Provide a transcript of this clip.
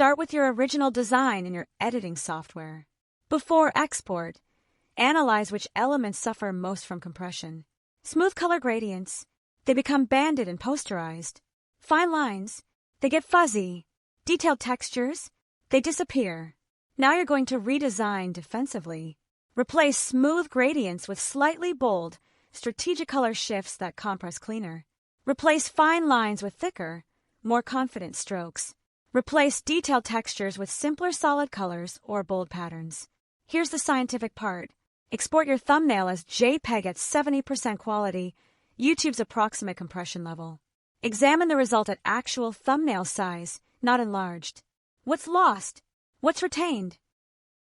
Start with your original design in your editing software. Before export, analyze which elements suffer most from compression. Smooth color gradients, they become banded and posterized. Fine lines, they get fuzzy. Detailed textures, they disappear. Now you're going to redesign defensively. Replace smooth gradients with slightly bold, strategic color shifts that compress cleaner. Replace fine lines with thicker, more confident strokes. Replace detailed textures with simpler solid colors or bold patterns. Here's the scientific part. Export your thumbnail as JPEG at 70% quality, YouTube's approximate compression level. Examine the result at actual thumbnail size, not enlarged. What's lost? What's retained?